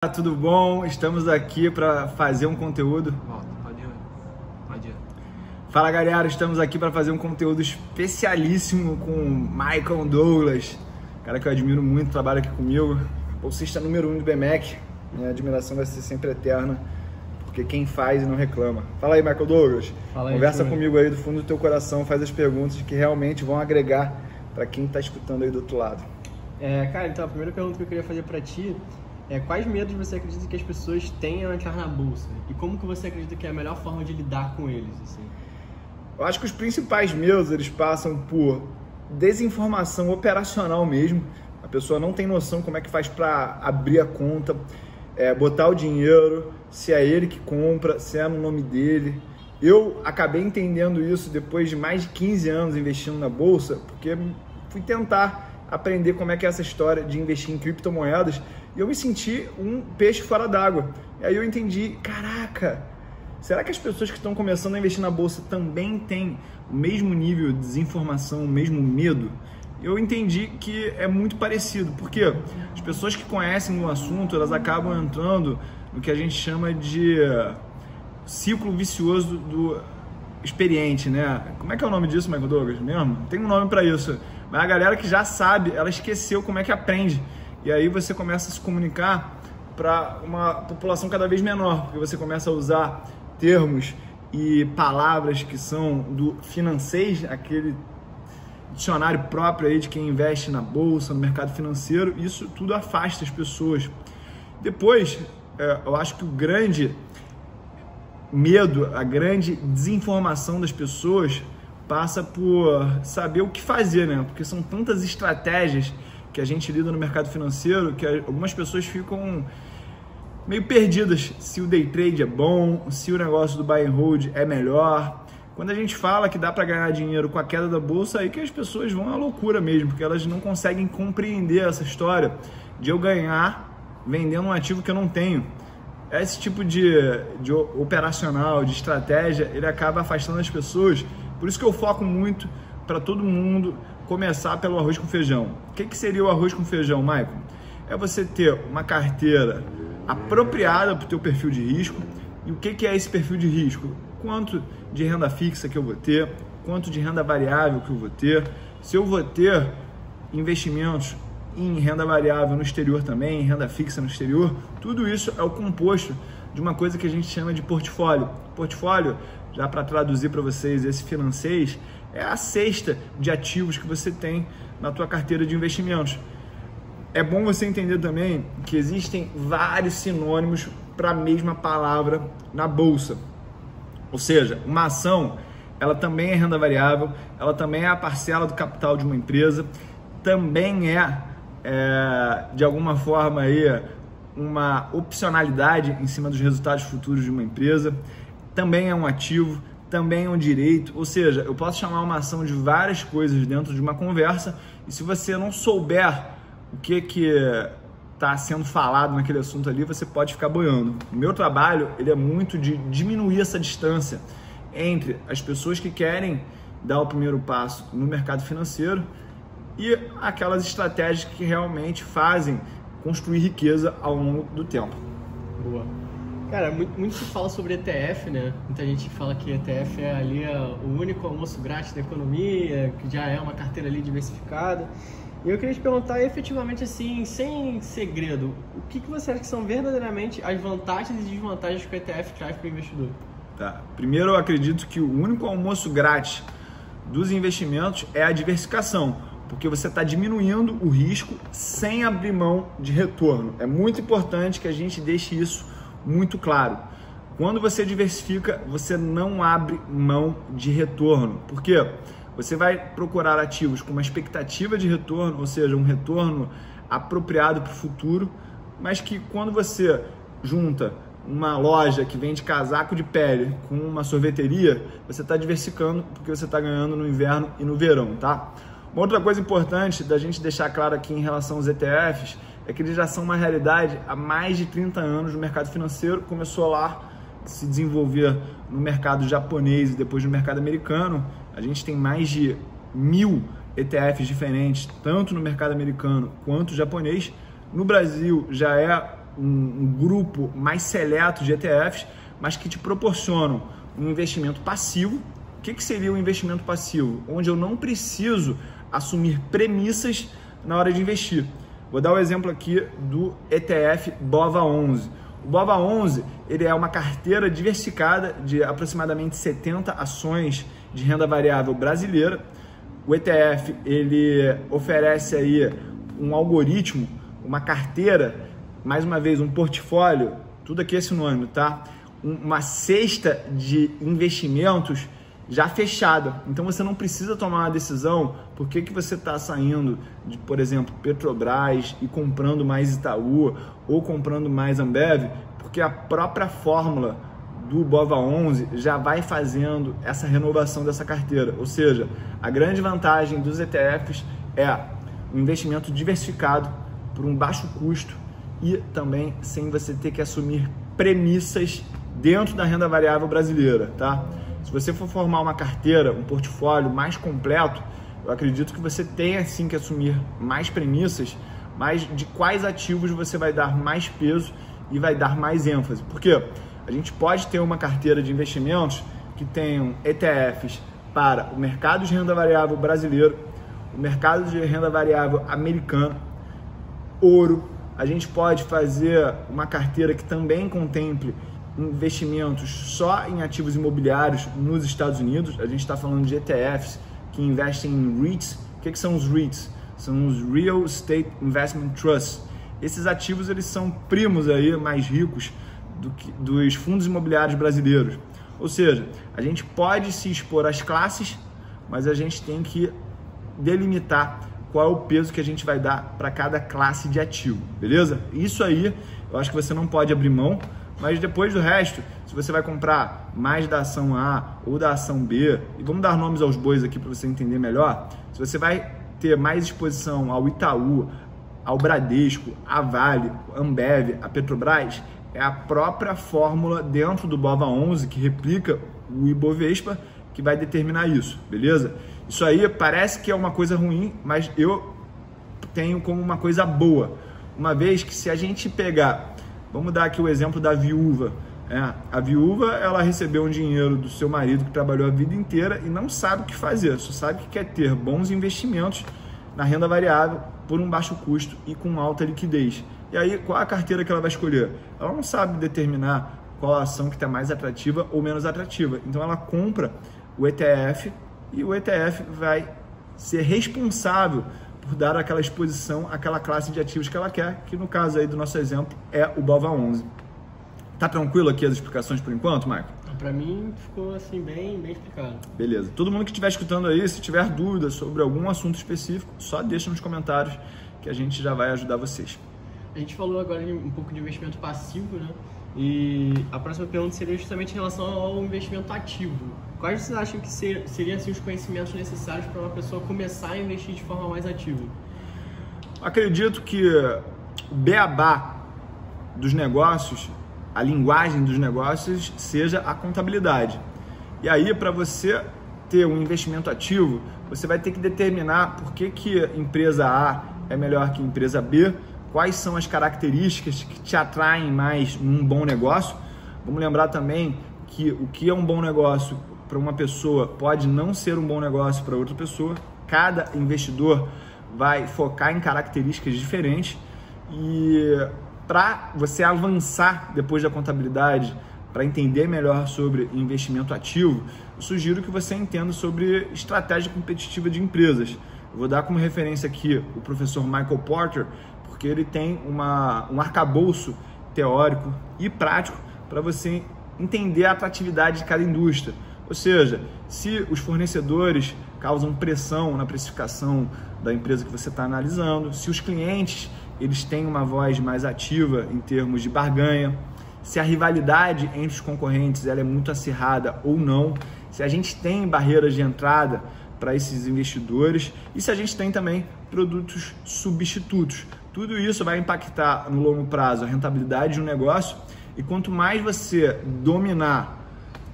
Tudo bom? Estamos aqui para fazer um conteúdo. Pode ir. Fala galera, estamos aqui para fazer um conteúdo especialíssimo com Michael Douglas, cara que eu admiro muito, trabalha aqui comigo, bolsista número 1 do BMEC. Minha admiração vai ser sempre eterna, porque quem faz e não reclama. Fala aí, Michael Douglas. Fala aí, conversa comigo aí do fundo do teu coração, faz as perguntas que realmente vão agregar para quem está escutando aí do outro lado. Cara, então a primeira pergunta que eu queria fazer para ti é quais medos você acredita que as pessoas têm ao entrar na bolsa? E como que você acredita que é a melhor forma de lidar com eles? Assim? Eu acho que os principais medos, eles passam por desinformação operacional mesmo. A pessoa não tem noção como é que faz para abrir a conta, botar o dinheiro, se é ele que compra, se é no nome dele. Eu acabei entendendo isso depois de mais de 15 anos investindo na bolsa, porque fui tentar aprender como é que é essa história de investir em criptomoedas e eu me senti um peixe fora d'água. E aí eu entendi, caraca, será que as pessoas que estão começando a investir na bolsa também têm o mesmo nível de desinformação, o mesmo medo? Eu entendi que é muito parecido, porque as pessoas que conhecem o assunto, elas acabam entrando no que a gente chama de ciclo vicioso do experiente, né? Como é que é o nome disso, Michael Douglas, mesmo? Tem um nome para isso. Mas a galera que já sabe, ela esqueceu como é que aprende. E aí você começa a se comunicar para uma população cada vez menor, porque você começa a usar termos e palavras que são do financês, aquele dicionário próprio aí de quem investe na bolsa, no mercado financeiro. Isso tudo afasta as pessoas. Depois, eu acho que o grande medo, a grande desinformação das pessoas passa por saber o que fazer, né? Porque são tantas estratégias que a gente lida no mercado financeiro que algumas pessoas ficam meio perdidas se o day trade é bom, se o negócio do buy and hold é melhor. Quando a gente fala que dá para ganhar dinheiro com a queda da bolsa, aí que as pessoas vão à loucura mesmo, porque elas não conseguem compreender essa história de eu ganhar vendendo um ativo que eu não tenho. Esse tipo de operacional, de estratégia, ele acaba afastando as pessoas. Por isso que eu foco muito para todo mundo começar pelo arroz com feijão. O que seria o arroz com feijão, Michael? É você ter uma carteira apropriada para o teu perfil de risco. E o que é esse perfil de risco? Quanto de renda fixa que eu vou ter, quanto de renda variável que eu vou ter, se eu vou ter investimentos em renda variável no exterior também, em renda fixa no exterior, tudo isso é o composto de uma coisa que a gente chama de portfólio. Portfólio, já para traduzir para vocês esse financeiro, é a cesta de ativos que você tem na tua carteira de investimentos. É bom você entender também que existem vários sinônimos para a mesma palavra na bolsa. Ou seja, uma ação, ela também é renda variável, ela também é a parcela do capital de uma empresa, também de alguma forma aí uma opcionalidade em cima dos resultados futuros de uma empresa, também é um ativo, também é um direito. Ou seja, eu posso chamar uma ação de várias coisas dentro de uma conversa e se você não souber o que está sendo falado naquele assunto ali, você pode ficar boiando. O meu trabalho, ele é muito de diminuir essa distância entre as pessoas que querem dar o primeiro passo no mercado financeiro e aquelas estratégias que realmente fazem construir riqueza ao longo do tempo. Boa. Cara, muito se fala sobre ETF, né? Muita gente fala que ETF é ali o único almoço grátis da economia, que já é uma carteira ali diversificada. E eu queria te perguntar, efetivamente assim, sem segredo, o que você acha que são verdadeiramente as vantagens e desvantagens que o ETF traz para o investidor? Tá. Primeiro, eu acredito que o único almoço grátis dos investimentos é a diversificação, porque você está diminuindo o risco sem abrir mão de retorno. É muito importante que a gente deixe isso muito claro. Quando você diversifica, você não abre mão de retorno. Por quê? Você vai procurar ativos com uma expectativa de retorno, ou seja, um retorno apropriado para o futuro, mas que quando você junta uma loja que vende casaco de pele com uma sorveteria, você está diversificando porque você está ganhando no inverno e no verão, tá? Uma outra coisa importante da gente deixar claro aqui em relação aos ETFs é que eles já são uma realidade há mais de 30 anos no mercado financeiro. Começou lá a se desenvolver no mercado japonês e depois no mercado americano. A gente tem mais de 1000 ETFs diferentes, tanto no mercado americano quanto japonês. No Brasil já é um grupo mais seleto de ETFs, mas que te proporcionam um investimento passivo. O que seria um investimento passivo? Onde eu não preciso assumir premissas na hora de investir. Vou dar o exemplo aqui do ETF BOVA11. O BOVA11 ele é uma carteira diversificada de aproximadamente 70 ações de renda variável brasileira. O ETF ele oferece aí um algoritmo, uma carteira, mais uma vez um portfólio, tudo aqui é sinônimo, tá? Uma cesta de investimentos já fechada. Então você não precisa tomar uma decisão por que você está saindo de, por exemplo, Petrobras e comprando mais Itaú ou comprando mais Ambev, porque a própria fórmula do BOVA11 já vai fazendo essa renovação dessa carteira. Ou seja, a grande vantagem dos ETFs é um investimento diversificado por um baixo custo e também sem você ter que assumir premissas dentro da renda variável brasileira, tá? Se você for formar uma carteira, um portfólio mais completo, eu acredito que você tenha sim que assumir mais premissas, mas de quais ativos você vai dar mais peso e vai dar mais ênfase. Por quê? A gente pode ter uma carteira de investimentos que tenham ETFs para o mercado de renda variável brasileiro, o mercado de renda variável americano, ouro. A gente pode fazer uma carteira que também contemple investimentos só em ativos imobiliários nos Estados Unidos. A gente está falando de ETFs que investem em REITs. O que são os REITs? São os Real Estate Investment Trusts. Esses ativos eles são primos aí, mais ricos dos fundos imobiliários brasileiros. Ou seja, a gente pode se expor às classes, mas a gente tem que delimitar qual é o peso que a gente vai dar para cada classe de ativo, beleza? Isso aí eu acho que você não pode abrir mão. Mas depois do resto, se você vai comprar mais da ação A ou da ação B, e vamos dar nomes aos bois aqui para você entender melhor, se você vai ter mais exposição ao Itaú, ao Bradesco, à Vale, à Ambev, à Petrobras, é a própria fórmula dentro do BOVA11 que replica o Ibovespa que vai determinar isso, beleza? Isso aí parece que é uma coisa ruim, mas eu tenho como uma coisa boa, uma vez que se a gente pegar... Vamos dar aqui o exemplo da viúva. A viúva, ela recebeu um dinheiro do seu marido que trabalhou a vida inteira e não sabe o que fazer, só sabe que quer ter bons investimentos na renda variável por um baixo custo e com alta liquidez. E aí, qual a carteira que ela vai escolher? Ela não sabe determinar qual a ação que está mais atrativa ou menos atrativa. Então, ela compra o ETF e o ETF vai ser responsável por dar aquela exposição àquela classe de ativos que ela quer, que no caso aí do nosso exemplo é o BOVA11. Tá tranquilo aqui as explicações por enquanto, Marco? Para mim ficou assim bem explicado. Beleza. Todo mundo que estiver escutando aí, se tiver dúvidas sobre algum assunto específico, só deixa nos comentários que a gente já vai ajudar vocês. A gente falou agora um pouco de investimento passivo, né? E a próxima pergunta seria justamente em relação ao investimento ativo. Quais vocês acham que seriam assim, os conhecimentos necessários para uma pessoa começar a investir de forma mais ativa? Acredito que o beabá dos negócios, a linguagem dos negócios, seja a contabilidade. E aí, para você ter um investimento ativo, você vai ter que determinar por que empresa A é melhor que empresa B, quais são as características que te atraem mais num bom negócio. Vamos lembrar também que o que é um bom negócio para uma pessoa pode não ser um bom negócio para outra pessoa. Cada investidor vai focar em características diferentes e para você avançar depois da contabilidade, para entender melhor sobre investimento ativo, eu sugiro que você entenda sobre estratégia competitiva de empresas. Eu vou dar como referência aqui o professor Michael Porter, porque ele tem um arcabouço teórico e prático para você entender a atratividade de cada indústria. Ou seja, se os fornecedores causam pressão na precificação da empresa que você está analisando, se os clientes eles têm uma voz mais ativa em termos de barganha, se a rivalidade entre os concorrentes ela é muito acirrada ou não, se a gente tem barreiras de entrada para esses investidores e se a gente tem também produtos substitutos. Tudo isso vai impactar no longo prazo a rentabilidade de um negócio e quanto mais você dominar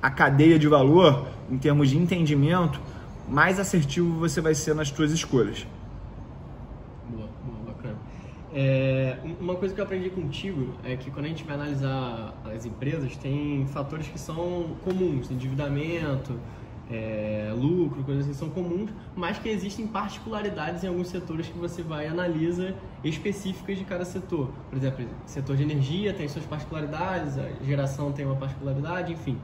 a cadeia de valor em termos de entendimento, mais assertivo você vai ser nas suas escolhas. Boa, bacana. Uma coisa que eu aprendi contigo é que quando a gente vai analisar as empresas, tem fatores que são comuns, endividamento, lucro, coisas assim são comuns, mas que existem particularidades em alguns setores que você vai e analisa específicas de cada setor. Por exemplo, o setor de energia tem suas particularidades, a geração tem uma particularidade, enfim.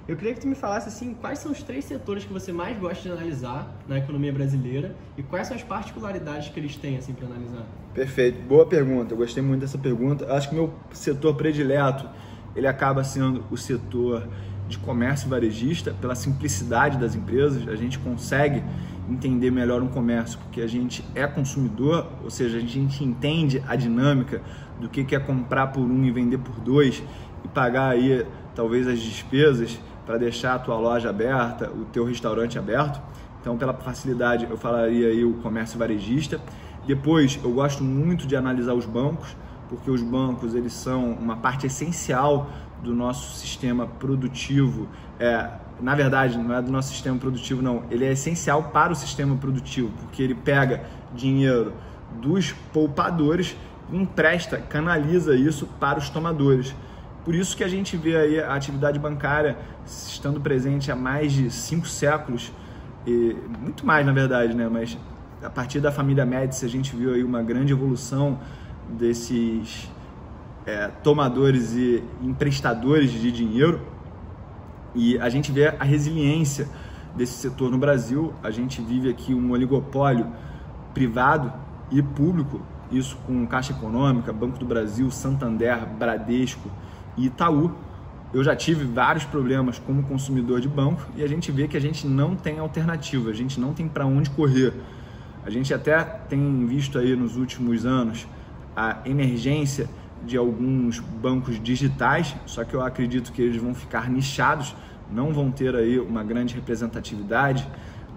Eu queria que tu me falasse assim, quais são os 3 setores que você mais gosta de analisar na economia brasileira e quais são as particularidades que eles têm assim para analisar? Perfeito, boa pergunta, eu gostei muito dessa pergunta. Acho que o meu setor predileto, ele acaba sendo o setor de comércio varejista, pela simplicidade das empresas. A gente consegue entender melhor um comércio porque a gente é consumidor, ou seja, a gente entende a dinâmica do que é comprar por 1 e vender por 2 e pagar aí talvez as despesas para deixar a tua loja aberta, o teu restaurante aberto. Então, pela facilidade, eu falaria aí o comércio varejista. Depois, eu gosto muito de analisar os bancos, porque os bancos eles são uma parte essencial do nosso sistema produtivo. Na verdade, não é do nosso sistema produtivo, não. Ele é essencial para o sistema produtivo, porque ele pega dinheiro dos poupadores, empresta, canaliza isso para os tomadores. Por isso que a gente vê aí a atividade bancária estando presente há mais de 5 séculos, e muito mais na verdade, né? Mas a partir da família Médici a gente viu aí uma grande evolução desses tomadores e emprestadores de dinheiro, e a gente vê a resiliência desse setor no Brasil. A gente vive aqui um oligopólio privado e público, isso com Caixa Econômica, Banco do Brasil, Santander, Bradesco e Itaú. Eu já tive vários problemas como consumidor de banco e a gente vê que a gente não tem alternativa, a gente não tem para onde correr. A gente até tem visto aí nos últimos anos a emergência de alguns bancos digitais, só que eu acredito que eles vão ficar nichados, não vão ter aí uma grande representatividade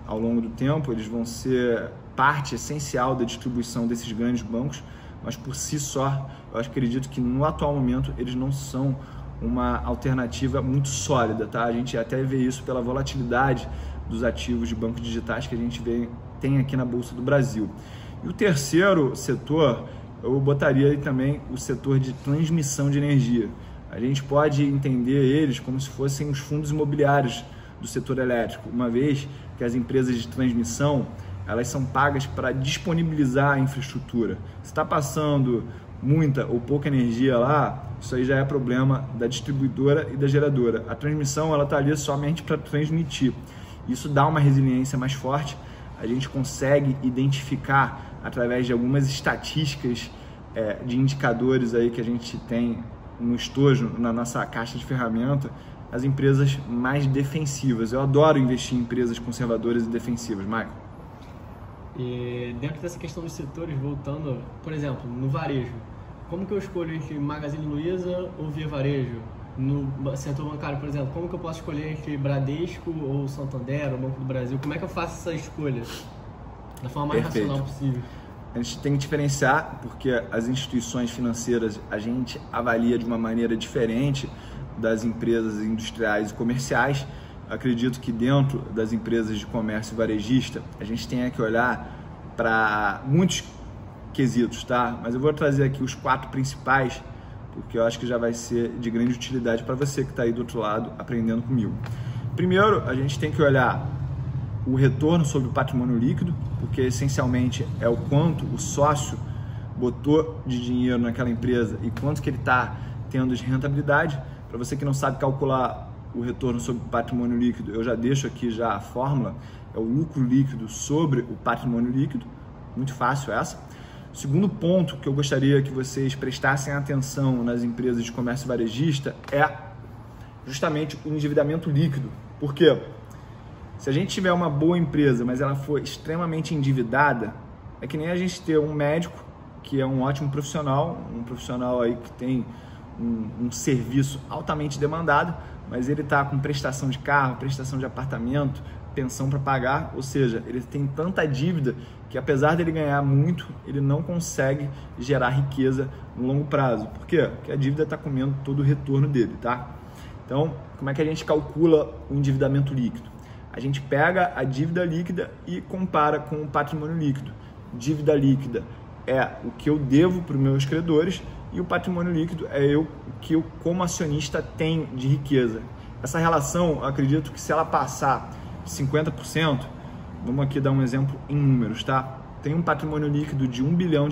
ao longo do tempo, eles vão ser parte essencial da distribuição desses grandes bancos, mas por si só, eu acredito que no atual momento eles não são uma alternativa muito sólida, tá? A gente até vê isso pela volatilidade dos ativos de bancos digitais que a gente tem aqui na Bolsa do Brasil. E o terceiro setor, eu botaria aí também o setor de transmissão de energia. A gente pode entender eles como se fossem os fundos imobiliários do setor elétrico, uma vez que as empresas de transmissão elas são pagas para disponibilizar a infraestrutura. Se está passando muita ou pouca energia lá, isso aí já é problema da distribuidora e da geradora. A transmissão ela está ali somente para transmitir. Isso dá uma resiliência mais forte. A gente consegue identificar através de algumas estatísticas de indicadores aí que a gente tem no estojo, na nossa caixa de ferramenta, as empresas mais defensivas. Eu adoro investir em empresas conservadoras e defensivas, Michael. E dentro dessa questão dos setores, voltando, por exemplo, no varejo, como que eu escolho entre Magazine Luiza ou Via Varejo? No setor bancário, por exemplo, como que eu posso escolher entre Bradesco ou Santander ou Banco do Brasil? Como é que eu faço essa escolha da forma mais racional possível? A gente tem que diferenciar, porque as instituições financeiras a gente avalia de uma maneira diferente das empresas industriais e comerciais. Acredito que dentro das empresas de comércio varejista a gente tem que olhar para muitos quesitos, tá? Mas eu vou trazer aqui os 4 principais, porque eu acho que já vai ser de grande utilidade para você que está aí do outro lado aprendendo comigo. Primeiro, a gente tem que olhar o retorno sobre o patrimônio líquido, porque essencialmente é o quanto o sócio botou de dinheiro naquela empresa e quanto que ele está tendo de rentabilidade. Para você que não sabe calcular o retorno sobre o patrimônio líquido, eu já deixo aqui já a fórmula, é o lucro líquido sobre o patrimônio líquido, muito fácil essa. O segundo ponto que eu gostaria que vocês prestassem atenção nas empresas de comércio varejista é justamente o endividamento líquido. Por quê? Se a gente tiver uma boa empresa, mas ela for extremamente endividada, é que nem a gente ter um médico que é um ótimo profissional, um profissional aí que tem um serviço altamente demandado, mas ele está com prestação de carro, prestação de apartamento, pensão para pagar, ou seja, ele tem tanta dívida que apesar dele ganhar muito, ele não consegue gerar riqueza no longo prazo. Por quê? Porque a dívida está comendo todo o retorno dele, tá? Então, como é que a gente calcula o endividamento líquido? A gente pega a dívida líquida e compara com o patrimônio líquido. Dívida líquida é o que eu devo para os meus credores e o patrimônio líquido é o que eu, como acionista, tenho de riqueza. Essa relação, eu acredito que se ela passar de 50%, vamos aqui dar um exemplo em números, tá? Tem um patrimônio líquido de R$1 bilhão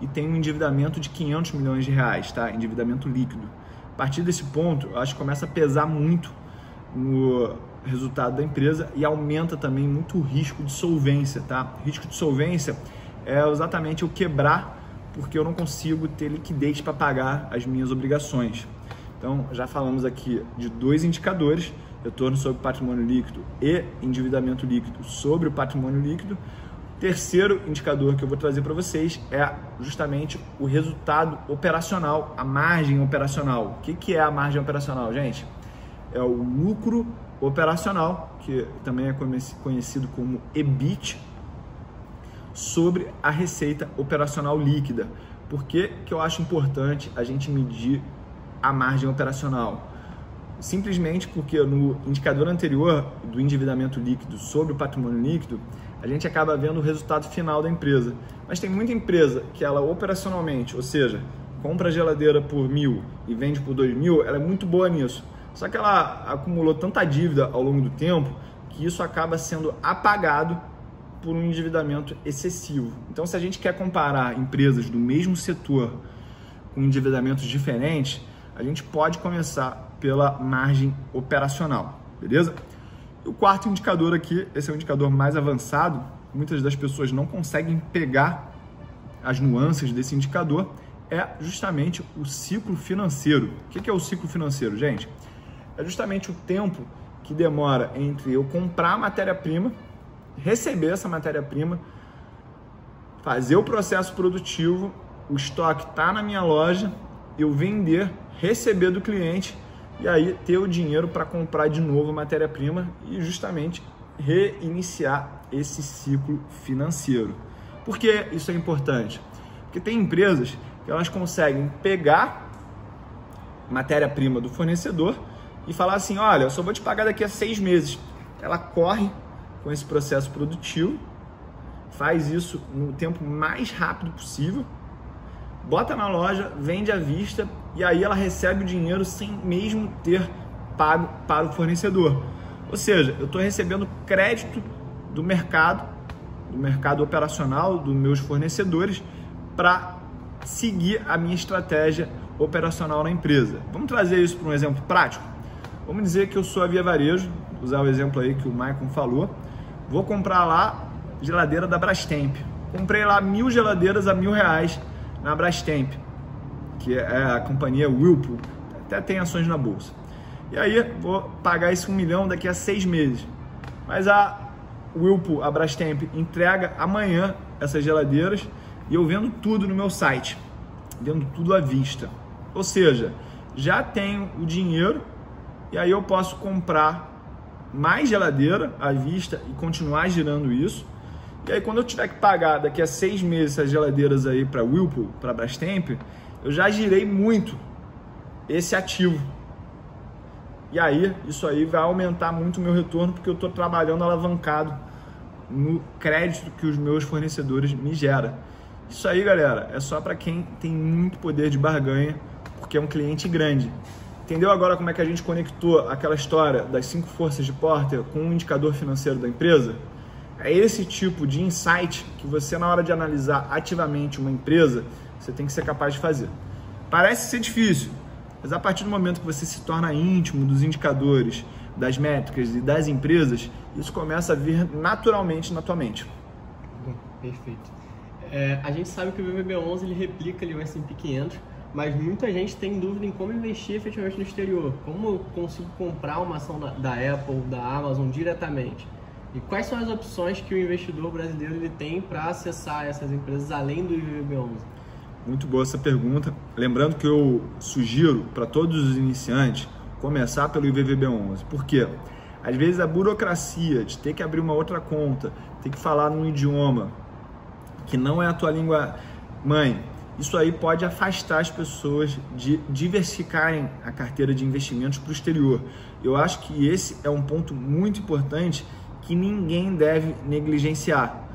e tem um endividamento de R$500 milhões, tá? Endividamento líquido. A partir desse ponto, eu acho que começa a pesar muito no resultado da empresa e aumenta também muito o risco de solvência, tá? O risco de solvência é exatamente eu quebrar porque eu não consigo ter liquidez para pagar as minhas obrigações. Então, já falamos aqui de 2 indicadores, retorno sobre patrimônio líquido e endividamento líquido sobre o patrimônio líquido. O terceiro indicador que eu vou trazer para vocês é justamente o resultado operacional, a margem operacional. O que é a margem operacional, gente? É o lucro operacional, que também é conhecido como EBIT, sobre a receita operacional líquida. Por que eu acho importante a gente medir a margem operacional? Simplesmente porque no indicador anterior do endividamento líquido sobre o patrimônio líquido, a gente acaba vendo o resultado final da empresa. Mas tem muita empresa que ela operacionalmente, ou seja, compra a geladeira por 1.000 e vende por 2.000, ela é muito boa nisso. Só que ela acumulou tanta dívida ao longo do tempo que isso acaba sendo apagado por um endividamento excessivo. Então, se a gente quer comparar empresas do mesmo setor com endividamentos diferentes, a gente pode começar pela margem operacional, beleza? E o quarto indicador aqui, esse é o indicador mais avançado, muitas das pessoas não conseguem pegar as nuances desse indicador, é justamente o ciclo financeiro. O que é o ciclo financeiro, gente? É justamente o tempo que demora entre eu comprar a matéria-prima, receber essa matéria-prima, fazer o processo produtivo, o estoque está na minha loja, eu vender, receber do cliente e aí ter o dinheiro para comprar de novo a matéria-prima e justamente reiniciar esse ciclo financeiro. Por que isso é importante? Porque tem empresas que elas conseguem pegar matéria-prima do fornecedor e falar assim, olha, eu só vou te pagar daqui a 6 meses. Ela corre com esse processo produtivo, faz isso no tempo mais rápido possível, bota na loja, vende à vista e aí ela recebe o dinheiro sem mesmo ter pago para o fornecedor. Ou seja, eu estou recebendo crédito do mercado operacional dos meus fornecedores para seguir a minha estratégia operacional na empresa. Vamos trazer isso para um exemplo prático? Vamos dizer que eu sou a Via Varejo, usar o exemplo aí que o Maicon falou, vou comprar lá geladeira da Brastemp. Comprei lá 1.000 geladeiras a R$1.000 na Brastemp, que é a companhia Whirlpool, até tem ações na bolsa. E aí vou pagar esse 1 milhão daqui a 6 meses. Mas a Whirlpool, a Brastemp, entrega amanhã essas geladeiras e eu vendo tudo no meu site, vendo tudo à vista. Ou seja, já tenho o dinheiro e aí eu posso comprar mais geladeira à vista e continuar girando isso. E aí quando eu tiver que pagar daqui a 6 meses essas geladeiras aí para Whirlpool, para Brastemp, eu já girei muito esse ativo. E aí isso aí vai aumentar muito o meu retorno porque eu estou trabalhando alavancado no crédito que os meus fornecedores me geram. Isso aí, galera, é só para quem tem muito poder de barganha, porque é um cliente grande. Entendeu agora como é que a gente conectou aquela história das 5 forças de Porter com o indicador financeiro da empresa? É esse tipo de insight que você, na hora de analisar ativamente uma empresa, você tem que ser capaz de fazer. Parece ser difícil, mas a partir do momento que você se torna íntimo dos indicadores, das métricas e das empresas, isso começa a vir naturalmente na tua mente. Perfeito. A gente sabe que o VVB11 ele replica ali o S&P 500, mas muita gente tem dúvida em como investir efetivamente no exterior. Como eu consigo comprar uma ação da Apple, da Amazon diretamente? E quais são as opções que o investidor brasileiro ele tem para acessar essas empresas além do VVB11? Muito boa essa pergunta. Lembrando que eu sugiro para todos os iniciantes começar pelo IVVB11. Por quê? Às vezes a burocracia de ter que abrir uma outra conta, ter que falar num idioma que não é a tua língua mãe, isso aí pode afastar as pessoas de diversificarem a carteira de investimentos para o exterior. Eu acho que esse é um ponto muito importante que ninguém deve negligenciar.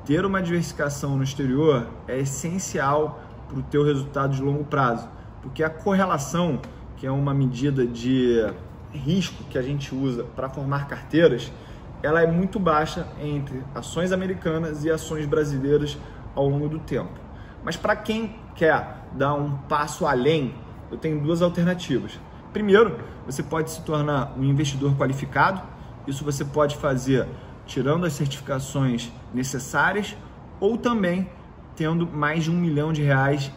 ter uma diversificação no exterior é essencial para o teu resultado de longo prazo, porque a correlação, que é uma medida de risco que a gente usa para formar carteiras, ela é muito baixa entre ações americanas e ações brasileiras ao longo do tempo. Mas para quem quer dar um passo além, eu tenho duas alternativas. Primeiro, você pode se tornar um investidor qualificado. Isso você pode fazer tirando as certificações necessárias ou também tendo mais de R$1 milhão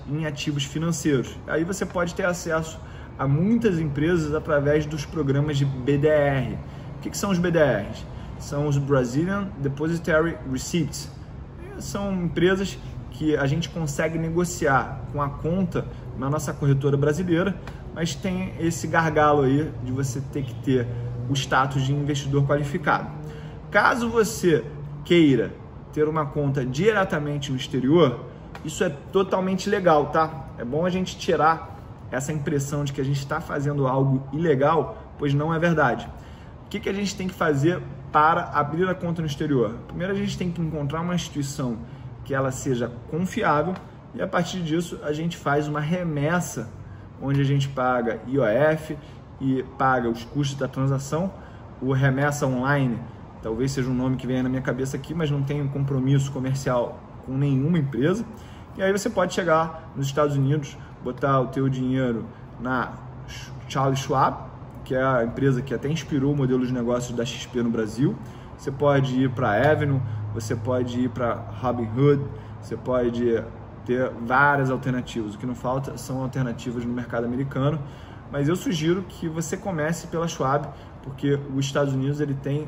em ativos financeiros. Aí você pode ter acesso a muitas empresas através dos programas de BDR. O que são os BDRs? São os Brazilian Depositary Receipts. São empresas que a gente consegue negociar com a conta na nossa corretora brasileira, mas tem esse gargalo aí de você ter que ter o status de investidor qualificado. Caso você queira ter uma conta diretamente no exterior, isso é totalmente legal, tá? É bom a gente tirar essa impressão de que a gente está fazendo algo ilegal, pois não é verdade. O que a gente tem que fazer para abrir a conta no exterior? Primeiro, a gente tem que encontrar uma instituição que ela seja confiável e a partir disso a gente faz uma remessa onde a gente paga IOF e paga os custos da transação. O remessa online talvez seja um nome que venha na minha cabeça aqui, mas não tem um compromisso comercial com nenhuma empresa. E aí você pode chegar nos Estados Unidos, botar o teu dinheiro na Charles Schwab, que é a empresa que até inspirou o modelo de negócios da XP no Brasil. Você pode ir para a Avenue, você pode ir para Robinhood, você pode ter várias alternativas. O que não falta são alternativas no mercado americano, mas eu sugiro que você comece pela Schwab, porque os Estados Unidos ele tem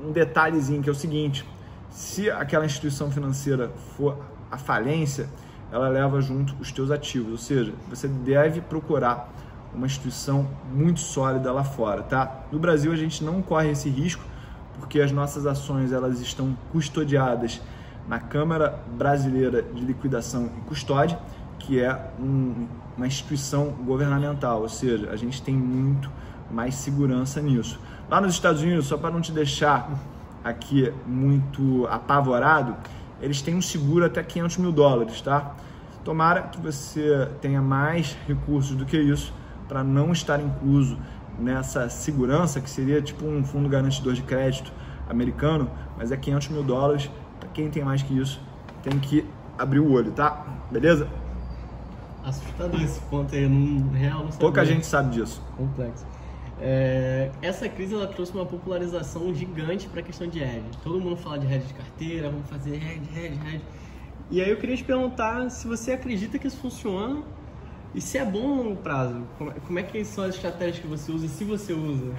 um detalhezinho que é o seguinte: se aquela instituição financeira for à falência, ela leva junto os teus ativos, ou seja, você deve procurar uma instituição muito sólida lá fora, tá? No Brasil a gente não corre esse risco, porque as nossas ações elas estão custodiadas na Câmara Brasileira de Liquidação e Custódia, que é uma instituição governamental, ou seja, a gente tem muito mais segurança nisso. Lá nos Estados Unidos, só para não te deixar aqui muito apavorado, eles têm um seguro até $500 mil, tá? Tomara que você tenha mais recursos do que isso para não estar incluso nessa segurança, que seria tipo um fundo garantidor de crédito americano, mas é $500 mil. Para quem tem mais que isso, tem que abrir o olho, tá? Beleza? Assustador esse ponto aí, no real não sabia. Pouca gente sabe disso. Complexo. Essa crise ela trouxe uma popularização gigante para a questão de hedge. Todo mundo fala de hedge de carteira, vamos fazer hedge. E aí eu queria te perguntar se você acredita que isso funciona e se é bom no longo prazo. Como é que são as estratégias que você usa e se você usa?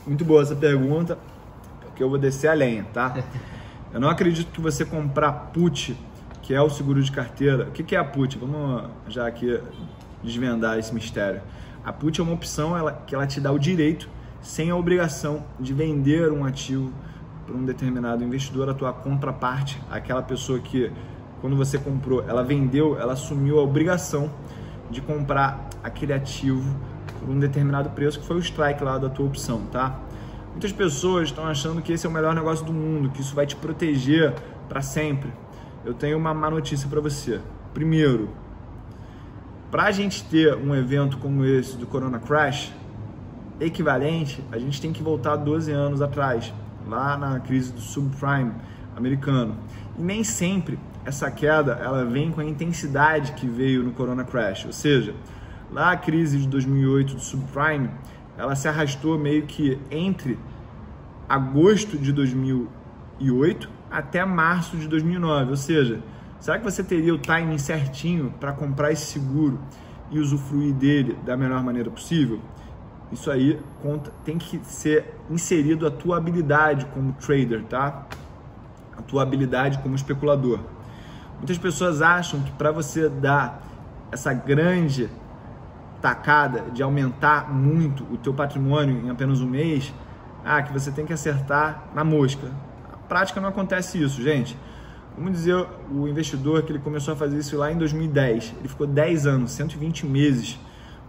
Muito boa essa pergunta, porque eu vou descer a lenha, tá? Eu não acredito que você comprar put, que é o seguro de carteira. O que é a put? Vamos já aqui desvendar esse mistério. A put é uma opção que ela te dá o direito, sem a obrigação de vender um ativo para um determinado investidor, a tua contraparte, aquela pessoa que, quando você comprou, ela vendeu, ela assumiu a obrigação de comprar aquele ativo por um determinado preço, que foi o strike lá da tua opção, tá? Muitas pessoas estão achando que esse é o melhor negócio do mundo, que isso vai te proteger para sempre. Eu tenho uma má notícia para você. Primeiro, para a gente ter um evento como esse do Corona Crash, equivalente, a gente tem que voltar 12 anos atrás, lá na crise do subprime americano. E nem sempre essa queda ela vem com a intensidade que veio no Corona Crash. Ou seja, lá a crise de 2008 do subprime, ela se arrastou meio que entre agosto de 2008 até março de 2009. Ou seja, será que você teria o timing certinho para comprar esse seguro e usufruir dele da melhor maneira possível? Isso aí tem que ser inserido a tua habilidade como trader, tá? A tua habilidade como especulador. Muitas pessoas acham que para você dar essa grande tacada de aumentar muito o teu patrimônio em apenas um mês, que você tem que acertar na mosca. Na prática não acontece isso, gente. Vamos dizer, o investidor que ele começou a fazer isso lá em 2010, ele ficou 10 anos, 120 meses,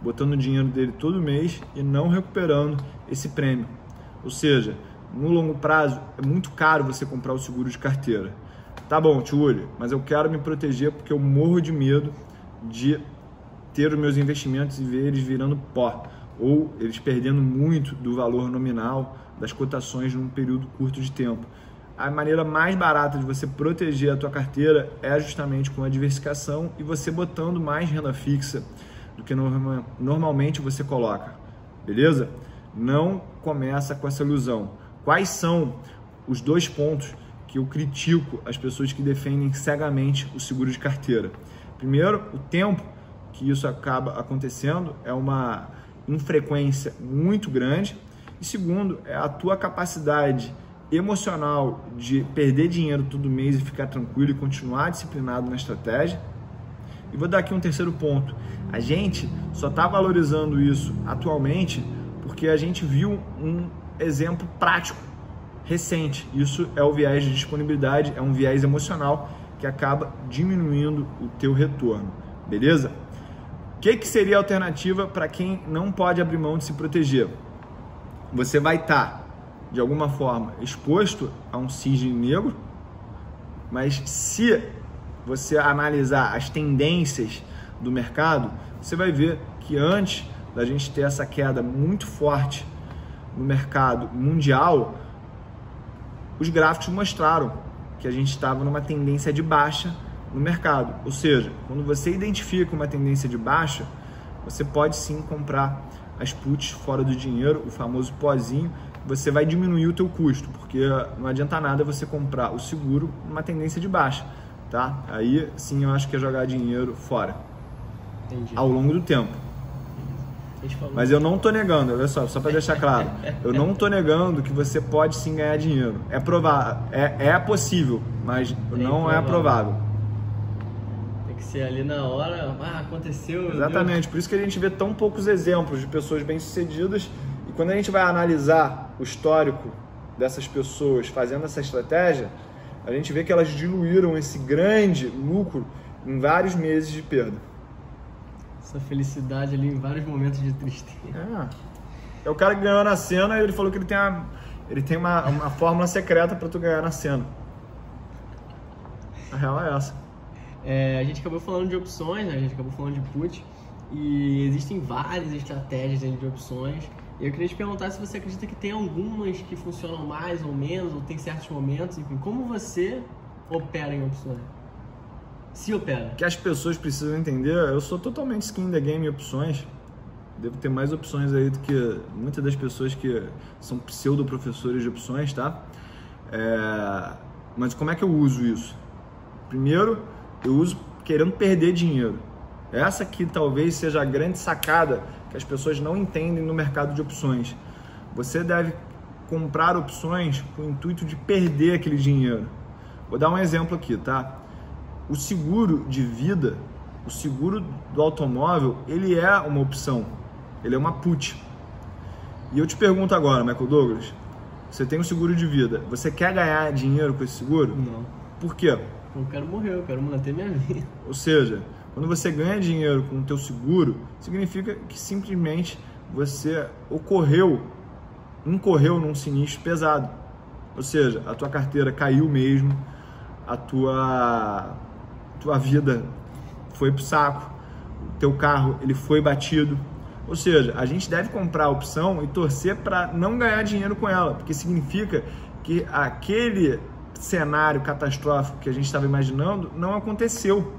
botando o dinheiro dele todo mês e não recuperando esse prêmio. Ou seja, no longo prazo é muito caro você comprar o seguro de carteira. Tá bom, Tiúlio, mas eu quero me proteger porque eu morro de medo de ter os meus investimentos e ver eles virando pó, ou eles perdendo muito do valor nominal das cotações num período curto de tempo. A maneira mais barata de você proteger a tua carteira é justamente com a diversificação e você botando mais renda fixa do que normalmente você coloca, beleza? Não começa com essa ilusão. Quais são os 2 pontos que eu critico as pessoas que defendem cegamente o seguro de carteira? Primeiro, o tempo que isso acaba acontecendo é uma infrequência muito grande. E segundo, é a tua capacidade emocional de perder dinheiro todo mês e ficar tranquilo e continuar disciplinado na estratégia. E vou dar aqui um terceiro ponto. A gente só está valorizando isso atualmente porque a gente viu um exemplo prático, recente. Isso é o viés de disponibilidade, é um viés emocional que acaba diminuindo o teu retorno, beleza? O que seria a alternativa para quem não pode abrir mão de se proteger? Você vai estar, de alguma forma, exposto a um cisne negro, mas se você analisar as tendências do mercado, você vai ver que antes da gente ter essa queda muito forte no mercado mundial, os gráficos mostraram que a gente estava numa tendência de baixa no mercado. Ou seja, quando você identifica uma tendência de baixa, você pode sim comprar as puts fora do dinheiro, o famoso pozinho. Você vai diminuir o teu custo, porque não adianta nada você comprar o seguro numa tendência de baixa, tá? Aí sim eu acho que é jogar dinheiro fora. Entendi. Ao longo do tempo. Mas eu não tô negando, olha só para deixar claro, eu não tô negando que você pode sim ganhar dinheiro. É provável, é possível, mas não é provável. Tem que ser ali na hora, aconteceu. Exatamente, por isso que a gente vê tão poucos exemplos de pessoas bem-sucedidas. E quando a gente vai analisar o histórico dessas pessoas fazendo essa estratégia, a gente vê que elas diluíram esse grande lucro em vários meses de perda. Essa felicidade ali em vários momentos de tristeza. É o cara que ganhou na Sena e ele falou que ele tem uma fórmula secreta para tu ganhar na Sena. A real é essa. A gente acabou falando de opções, né? A gente acabou falando de put. E existem várias estratégias de opções. E eu queria te perguntar se você acredita que tem algumas que funcionam mais ou menos, ou tem certos momentos, enfim. Como você opera em opções? Se opera. O que as pessoas precisam entender, eu sou totalmente skin in the game em opções. Devo ter mais opções aí do que muitas das pessoas que são pseudo-professores de opções, tá? Mas como é que eu uso isso? Primeiro, eu uso querendo perder dinheiro. Essa aqui talvez seja a grande sacada que as pessoas não entendem no mercado de opções. Você deve comprar opções com o intuito de perder aquele dinheiro. Vou dar um exemplo aqui, tá? O seguro de vida, o seguro do automóvel, ele é uma opção, ele é uma put. E eu te pergunto agora, Michael Douglas, você tem um seguro de vida, você quer ganhar dinheiro com esse seguro? Não. Por quê? Eu quero morrer, eu quero manter minha vida. Ou seja, quando você ganha dinheiro com o teu seguro, significa que simplesmente você incorreu num sinistro pesado. Ou seja, a tua carteira caiu mesmo, a tua vida foi pro saco, o teu carro ele foi batido. Ou seja, a gente deve comprar a opção e torcer para não ganhar dinheiro com ela, porque significa que aquele cenário catastrófico que a gente estava imaginando não aconteceu.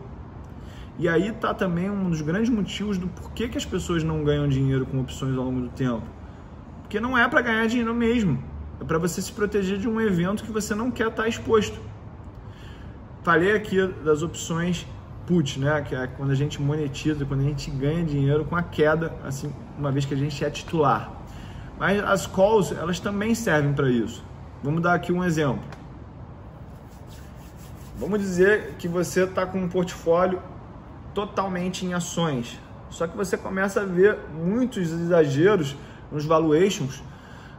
E aí está também um dos grandes motivos do porquê que as pessoas não ganham dinheiro com opções ao longo do tempo. Porque não é para ganhar dinheiro mesmo, é para você se proteger de um evento que você não quer estar exposto. Falei aqui das opções put, né? Que é quando a gente monetiza, quando a gente ganha dinheiro com a queda, assim, uma vez que a gente é titular. Mas as calls, elas também servem para isso. Vamos dar aqui um exemplo. Vamos dizer que você está com um portfólio totalmente em ações, só que você começa a ver muitos exageros nos valuations,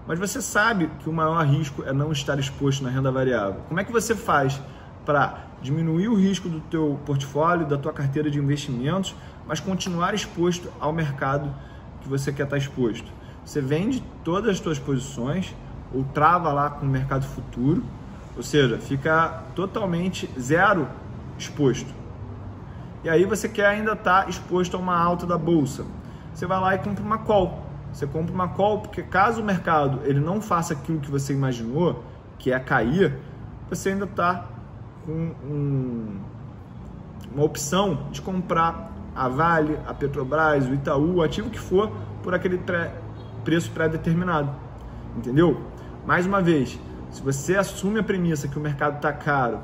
mas você sabe que o maior risco é não estar exposto na renda variável. Como é que você faz para diminuir o risco do teu portfólio, da tua carteira de investimentos, mas continuar exposto ao mercado que você quer estar exposto? Você vende todas as tuas posições, ou trava lá com o mercado futuro, ou seja, fica totalmente zero exposto. E aí você quer ainda estar exposto a uma alta da bolsa. Você vai lá e compra uma call. Você compra uma call porque caso o mercado ele não faça aquilo que você imaginou, que é cair, você ainda está com uma opção de comprar a Vale, a Petrobras, o Itaú, o ativo que for, por aquele preço pré-determinado. Entendeu? Mais uma vez, se você assume a premissa que o mercado está caro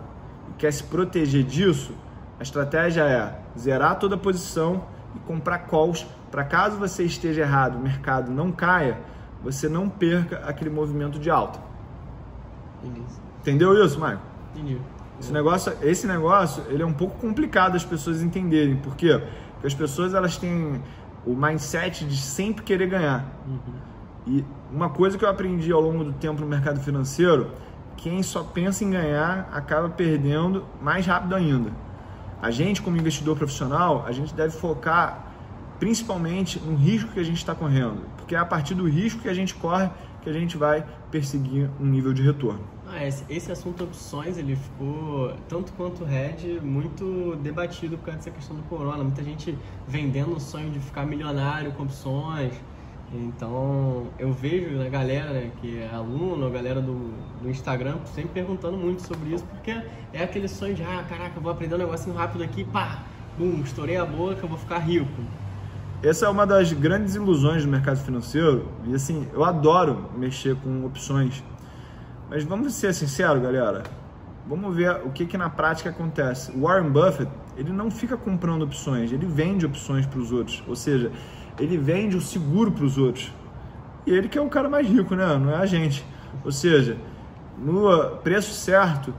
e quer se proteger disso, a estratégia é zerar toda a posição e comprar calls para caso você esteja errado, o mercado não caia, você não perca aquele movimento de alta. Beleza. Entendeu isso, Maicon? Entendi. Esse negócio ele é um pouco complicado as pessoas entenderem. Por quê? Porque as pessoas elas têm o mindset de sempre querer ganhar. E uma coisa que eu aprendi ao longo do tempo no mercado financeiro, quem só pensa em ganhar acaba perdendo mais rápido ainda. A gente, como investidor profissional, a gente deve focar principalmente no risco que a gente está correndo, porque é a partir do risco que a gente corre que a gente vai perseguir um nível de retorno. Esse assunto opções, ele ficou, tanto quanto o hedge, muito debatido por causa dessa questão do corona. Muita gente vendendo o sonho de ficar milionário com opções. Então, eu vejo a galera, né, que é aluno, a galera do Instagram, sempre perguntando muito sobre isso, porque é aquele sonho de, caraca, eu vou aprender um negocinho rápido aqui, pá, estourei a boca, eu vou ficar rico. Essa é uma das grandes ilusões do mercado financeiro, e assim, eu adoro mexer com opções, mas vamos ser sinceros, galera, vamos ver o que na prática acontece. O Warren Buffett, ele não fica comprando opções, ele vende opções para os outros, ou seja, ele vende o seguro para os outros. E ele que é o cara mais rico, né? Não é a gente. Ou seja, no preço certo,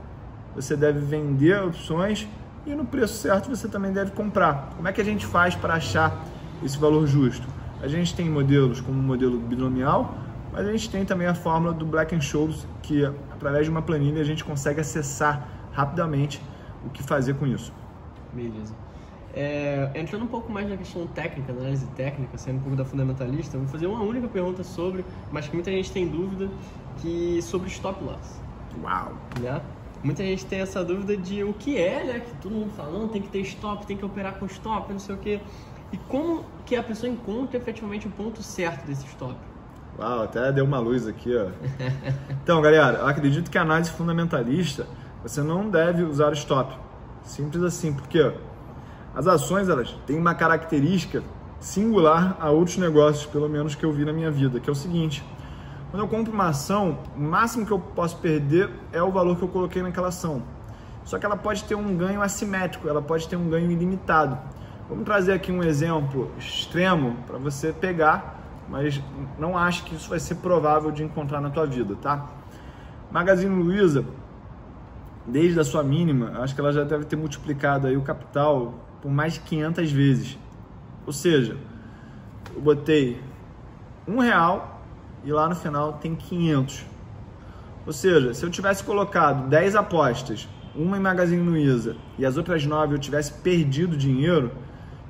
você deve vender opções e no preço certo você também deve comprar. Como é que a gente faz para achar esse valor justo? A gente tem modelos como o modelo binomial, mas a gente tem também a fórmula do Black-Scholes, que através de uma planilha a gente consegue acessar rapidamente o que fazer com isso. Beleza. Entrando um pouco mais na questão técnica, análise técnica, saindo um pouco da fundamentalista, eu vou fazer uma única pergunta sobre, mas que muita gente tem dúvida, sobre stop loss. Uau! Né? Muita gente tem essa dúvida de o que é, né? Que todo mundo fala, não, tem que ter stop, tem que operar com stop, não sei o quê. E como que a pessoa encontra efetivamente o ponto certo desse stop? Uau, até deu uma luz aqui, ó. Então, galera, eu acredito que a análise fundamentalista, você não deve usar o stop. Simples assim, porque as ações, elas têm uma característica singular a outros negócios, pelo menos que eu vi na minha vida, que é o seguinte: quando eu compro uma ação, o máximo que eu posso perder é o valor que eu coloquei naquela ação. Só que ela pode ter um ganho assimétrico, ela pode ter um ganho ilimitado. Vamos trazer aqui um exemplo extremo para você pegar, mas não acho que isso vai ser provável de encontrar na tua vida, tá? Magazine Luiza, desde a sua mínima, acho que ela já deve ter multiplicado aí o capital por mais de 500 vezes. Ou seja, eu botei R$1 e lá no final tem 500. Ou seja, se eu tivesse colocado 10 apostas, uma em Magazine Luiza e as outras 9 eu tivesse perdido dinheiro,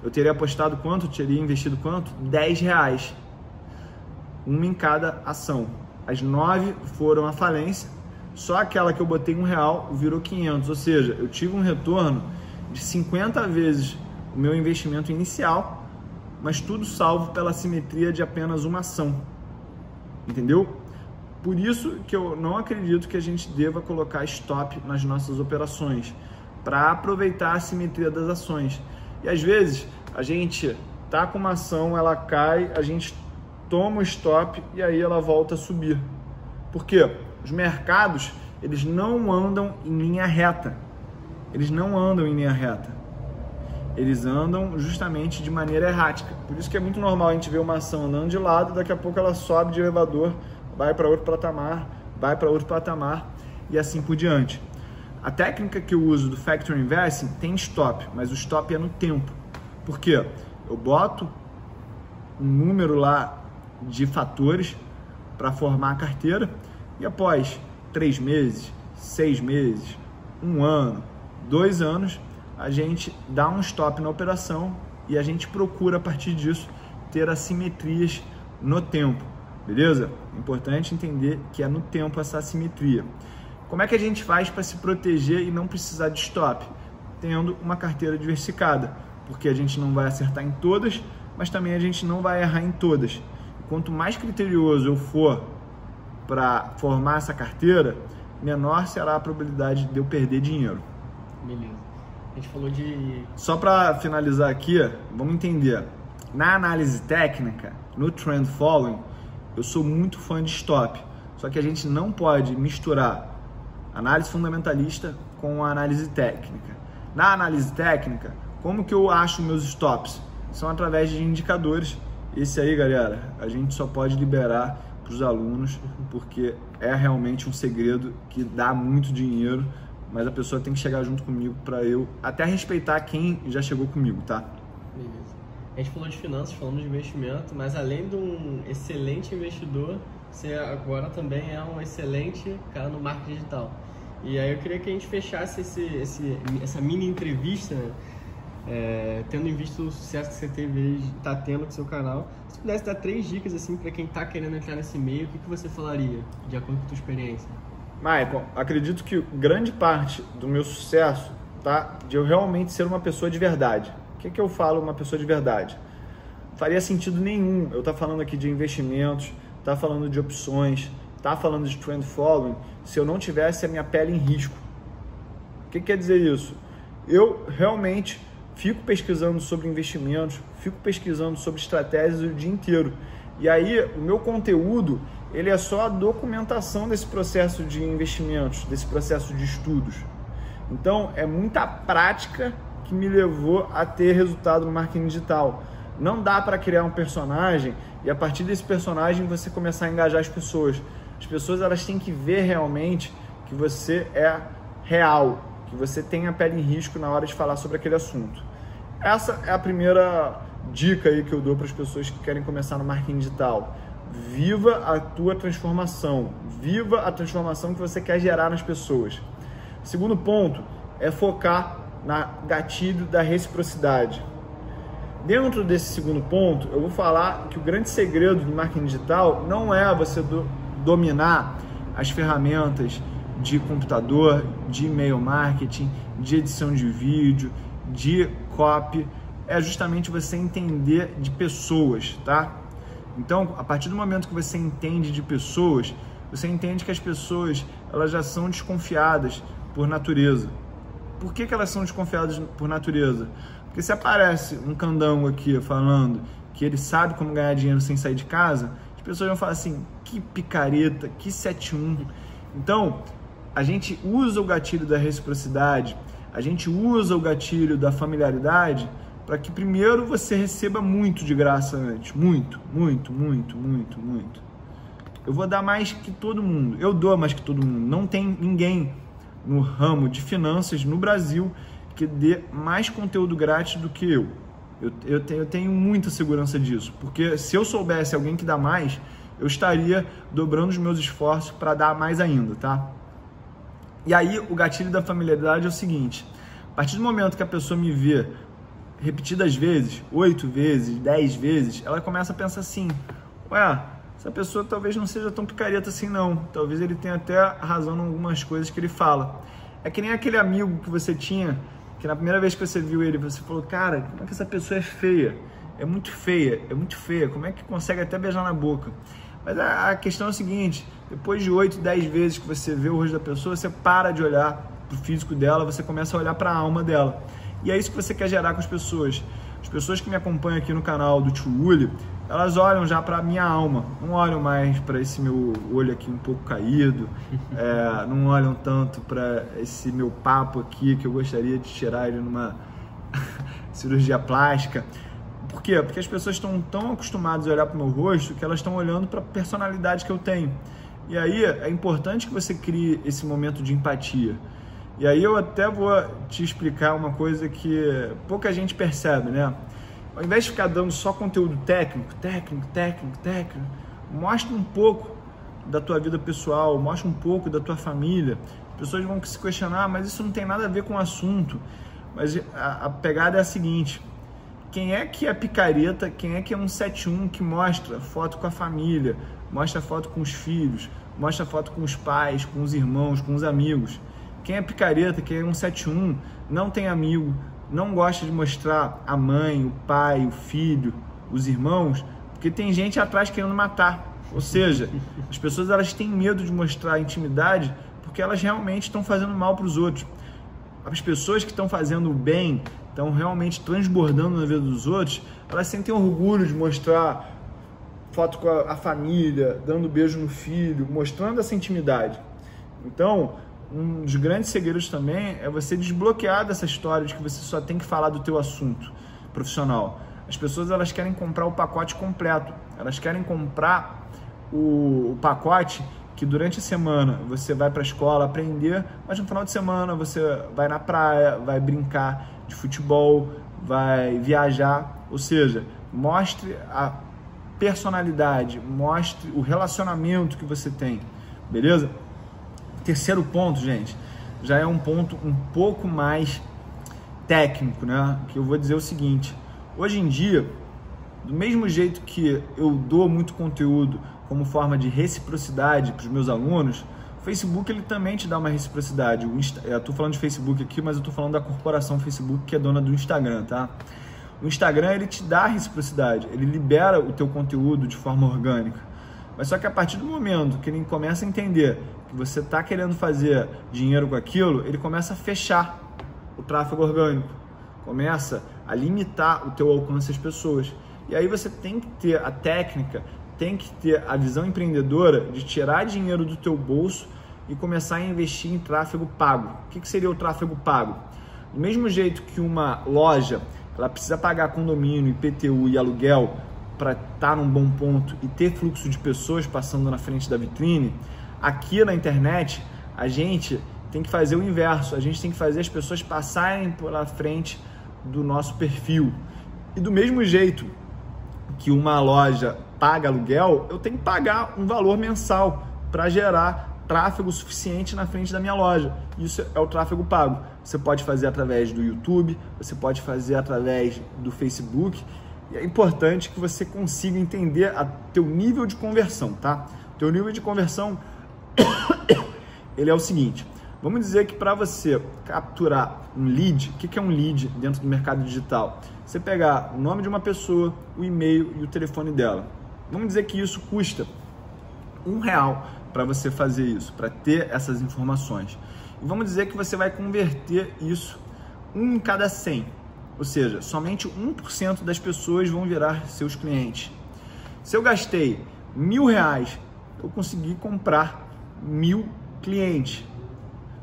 eu teria apostado quanto? Eu teria investido quanto? R$10. Uma em cada ação. As 9 foram à falência, só aquela que eu botei R$1 virou 500. Ou seja, eu tive um retorno de 50 vezes o meu investimento inicial, mas tudo salvo pela simetria de apenas uma ação. Entendeu? Por isso que eu não acredito que a gente deva colocar stop nas nossas operações, para aproveitar a simetria das ações. E às vezes a gente tá com uma ação, ela cai, a gente toma o stop e aí ela volta a subir. Por quê? Os mercados, eles não andam em linha reta. Eles não andam em linha reta. Eles andam justamente de maneira errática. Por isso que é muito normal a gente ver uma ação andando de lado, daqui a pouco ela sobe de elevador, vai para outro patamar, vai para outro patamar e assim por diante. A técnica que eu uso do Factor Investing tem stop, mas o stop é no tempo. Por quê? Eu boto um número lá de fatores para formar a carteira e após 3 meses, 6 meses, 1 ano, 2 anos, a gente dá um stop na operação e a gente procura a partir disso ter assimetrias no tempo. beleza? É importante entender que é no tempo essa assimetria. Como é que a gente faz para se proteger e não precisar de stop? Tendo uma carteira diversificada, porque a gente não vai acertar em todas, mas também a gente não vai errar em todas. Quanto mais criterioso eu for para formar essa carteira, menor será a probabilidade de eu perder dinheiro. Beleza. A gente falou de... Só para finalizar aqui, vamos entender. Na análise técnica, no trend following, eu sou muito fã de stop. Só que a gente não pode misturar análise fundamentalista com a análise técnica. Na análise técnica, como que eu acho meus stops? São através de indicadores. Esse aí, galera, a gente só pode liberar para os alunos, porque é realmente um segredo que dá muito dinheiro, mas a pessoa tem que chegar junto comigo para eu até respeitar quem já chegou comigo, tá? Beleza. A gente falou de finanças, falamos de investimento, mas além de um excelente investidor, você agora também é um excelente cara no marketing digital. E aí eu queria que a gente fechasse essa mini entrevista, né? Tendo em vista o sucesso que você teve, está tendo com o seu canal. Se pudesse dar 3 dicas assim para quem está querendo entrar nesse meio, o que você falaria, de acordo com a tua experiência? Michael, acredito que grande parte do meu sucesso tá de eu realmente ser uma pessoa de verdade. O que eu falo uma pessoa de verdade? Não faria sentido nenhum eu estar falando aqui de investimentos, estar falando de opções, estar falando de trend following, se eu não tivesse a minha pele em risco. O que quer dizer isso? Eu realmente fico pesquisando sobre investimentos, fico pesquisando sobre estratégias o dia inteiro. E aí, o meu conteúdo, ele é só a documentação desse processo de investimentos, desse processo de estudos. Então, é muita prática que me levou a ter resultado no marketing digital. Não dá para criar um personagem e a partir desse personagem você começar a engajar as pessoas. As pessoas, elas têm que ver realmente que você é real, que você tem a pele em risco na hora de falar sobre aquele assunto. Essa é a primeira dica aí que eu dou para as pessoas que querem começar no marketing digital. Viva a tua transformação, viva a transformação que você quer gerar nas pessoas. Segundo ponto é focar na gatilho da reciprocidade. Dentro desse segundo ponto, eu vou falar que o grande segredo do marketing digital não é você dominar as ferramentas de computador, de e-mail marketing, de edição de vídeo, de copy, é justamente você entender de pessoas, tá? Então, a partir do momento que você entende de pessoas, você entende que as pessoas, elas já são desconfiadas por natureza. Por que elas são desconfiadas por natureza? Porque se aparece um candango aqui falando que ele sabe como ganhar dinheiro sem sair de casa, as pessoas vão falar assim, que picareta, que 7-1. Então, a gente usa o gatilho da reciprocidade, a gente usa o gatilho da familiaridade para que primeiro você receba muito de graça antes. Muito, muito, muito, muito, muito. Eu vou dar mais que todo mundo. Eu dou mais que todo mundo. Não tem ninguém no ramo de finanças no Brasil que dê mais conteúdo grátis do que eu. Eu tenho muita segurança disso. Porque se eu soubesse alguém que dá mais, eu estaria dobrando os meus esforços para dar mais ainda, tá? E aí, o gatilho da familiaridade é o seguinte. A partir do momento que a pessoa me vê repetidas vezes, 8 vezes, 10 vezes, ela começa a pensar assim, ué, essa pessoa talvez não seja tão picareta assim não, talvez ele tenha até razão em algumas coisas que ele fala. É que nem aquele amigo que você tinha, que na primeira vez que você viu ele, você falou, cara, como é que essa pessoa é feia? É muito feia, como é que consegue até beijar na boca? Mas a questão é a seguinte, depois de 8, 10 vezes que você vê o rosto da pessoa, você para de olhar pro físico dela, você começa a olhar para a alma dela. E é isso que você quer gerar com as pessoas. As pessoas que me acompanham aqui no canal do Tio Uli, elas olham já para a minha alma, não olham mais para esse meu olho aqui um pouco caído, não olham tanto para esse meu papo aqui, que eu gostaria de tirar ele numa cirurgia plástica. Por quê? Porque as pessoas estão tão acostumadas a olhar para o meu rosto que elas estão olhando para a personalidade que eu tenho. E aí é importante que você crie esse momento de empatia. E aí eu até vou te explicar uma coisa que pouca gente percebe, né? Ao invés de ficar dando só conteúdo técnico, mostra um pouco da tua vida pessoal, mostra um pouco da tua família. As pessoas vão se questionar, mas isso não tem nada a ver com o assunto. Mas a pegada é a seguinte, quem é que é picareta, quem é que é um 71 que mostra foto com a família, mostra foto com os filhos, mostra foto com os pais, com os irmãos, com os amigos. Quem é picareta, quem é um 71, não tem amigo, não gosta de mostrar a mãe, o pai, o filho, os irmãos, porque tem gente atrás querendo matar. Ou seja, as pessoas elas têm medo de mostrar a intimidade porque elas realmente estão fazendo mal para os outros. As pessoas que estão fazendo o bem, estão realmente transbordando na vida dos outros, elas sentem orgulho de mostrar foto com a família, dando beijo no filho, mostrando essa intimidade. Então, um dos grandes segredos também é você desbloquear dessa história de que você só tem que falar do teu assunto profissional. As pessoas elas querem comprar o pacote completo, elas querem comprar o pacote que durante a semana você vai para a escola aprender, mas no final de semana você vai na praia, vai brincar de futebol, vai viajar, ou seja, mostre a personalidade, mostre o relacionamento que você tem, beleza? Terceiro ponto, gente, já é um ponto um pouco mais técnico, né? Que eu vou dizer o seguinte: hoje em dia, do mesmo jeito que eu dou muito conteúdo como forma de reciprocidade para os meus alunos, o Facebook ele também te dá uma reciprocidade. Eu estou falando de Facebook aqui, mas eu estou falando da corporação Facebook que é dona do Instagram, tá? O Instagram ele te dá a reciprocidade, ele libera o teu conteúdo de forma orgânica. Mas só que a partir do momento que ele começa a entender que você está querendo fazer dinheiro com aquilo, ele começa a fechar o tráfego orgânico, começa a limitar o teu alcance às pessoas. E aí você tem que ter a técnica, tem que ter a visão empreendedora de tirar dinheiro do teu bolso e começar a investir em tráfego pago. O que seria o tráfego pago? Do mesmo jeito que uma loja ela precisa pagar condomínio, IPTU e aluguel para estar num bom ponto e ter fluxo de pessoas passando na frente da vitrine, aqui na internet a gente tem que fazer o inverso, a gente tem que fazer as pessoas passarem pela frente do nosso perfil. E do mesmo jeito que uma loja paga aluguel, eu tenho que pagar um valor mensal para gerar tráfego suficiente na frente da minha loja. Isso é o tráfego pago. Você pode fazer através do YouTube, você pode fazer através do Facebook. E é importante que você consiga entender teu nível de conversão, tá? Teu nível de conversão, ele é o seguinte. Vamos dizer que para você capturar um lead, o que é um lead dentro do mercado digital? Você pegar o nome de uma pessoa, o e-mail e o telefone dela. Vamos dizer que isso custa R$1 para você fazer isso, para ter essas informações. E vamos dizer que você vai converter isso 1 em cada 100. Ou seja, somente 1% das pessoas vão virar seus clientes. Se eu gastei R$1.000, eu consegui comprar 1.000 clientes.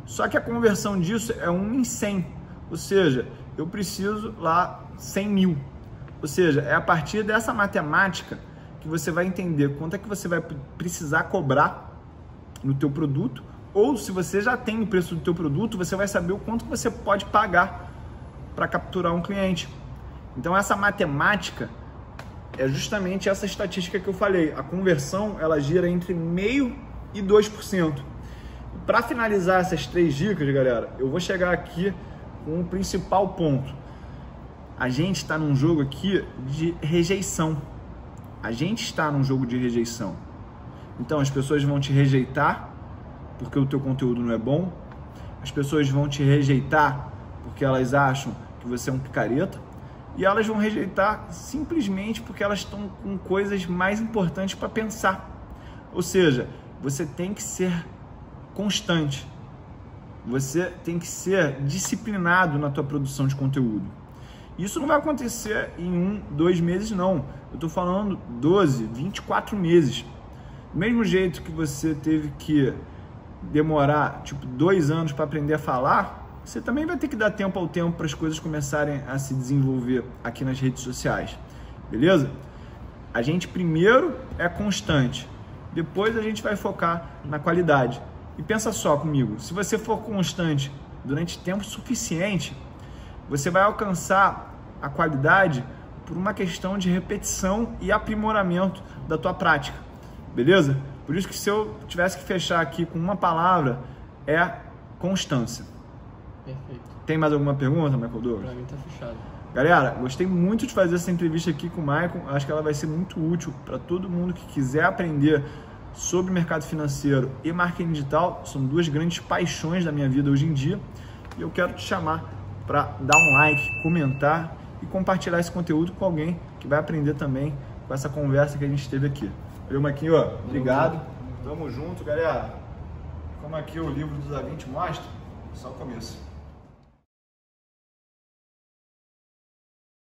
Só que a conversão disso é 1 em 100. Ou seja, eu preciso lá 100 mil. Ou seja, é a partir dessa matemática que você vai entender quanto é que você vai precisar cobrar no teu produto, ou se você já tem o preço do teu produto, você vai saber o quanto você pode pagar para capturar um cliente. Então essa matemática é justamente essa estatística que eu falei. A conversão ela gira entre 0,5% e 2%. Para finalizar essas 3 dicas, galera, eu vou chegar aqui com o principal ponto. A gente está num jogo aqui de rejeição. A gente está num jogo de rejeição. Então as pessoas vão te rejeitar porque o teu conteúdo não é bom. As pessoas vão te rejeitar porque elas acham que você é um picareta. E elas vão rejeitar simplesmente porque elas estão com coisas mais importantes para pensar. Ou seja, você tem que ser constante. Você tem que ser disciplinado na tua produção de conteúdo. Isso não vai acontecer em 1, 2 meses, não. Eu estou falando 12, 24 meses. Do mesmo jeito que você teve que demorar, 2 anos para aprender a falar, você também vai ter que dar tempo ao tempo para as coisas começarem a se desenvolver aqui nas redes sociais. Beleza? A gente primeiro é constante. Depois a gente vai focar na qualidade. E pensa só comigo, se você for constante durante tempo suficiente, você vai alcançar a qualidade por uma questão de repetição e aprimoramento da tua prática, beleza? Por isso que se eu tivesse que fechar aqui com uma palavra, é constância. Perfeito. Tem mais alguma pergunta, Michael Douglas? Pra mim tá fechado. Galera, gostei muito de fazer essa entrevista aqui com o Maicon. Acho que ela vai ser muito útil para todo mundo que quiser aprender sobre mercado financeiro e marketing digital. São duas grandes paixões da minha vida hoje em dia. E eu quero te chamar para dar um like, comentar e compartilhar esse conteúdo com alguém que vai aprender também com essa conversa que a gente teve aqui. Valeu, Maquinho. Obrigado. Tamo junto, galera. Como aqui o livro do Da Vinci mostra, só o começo.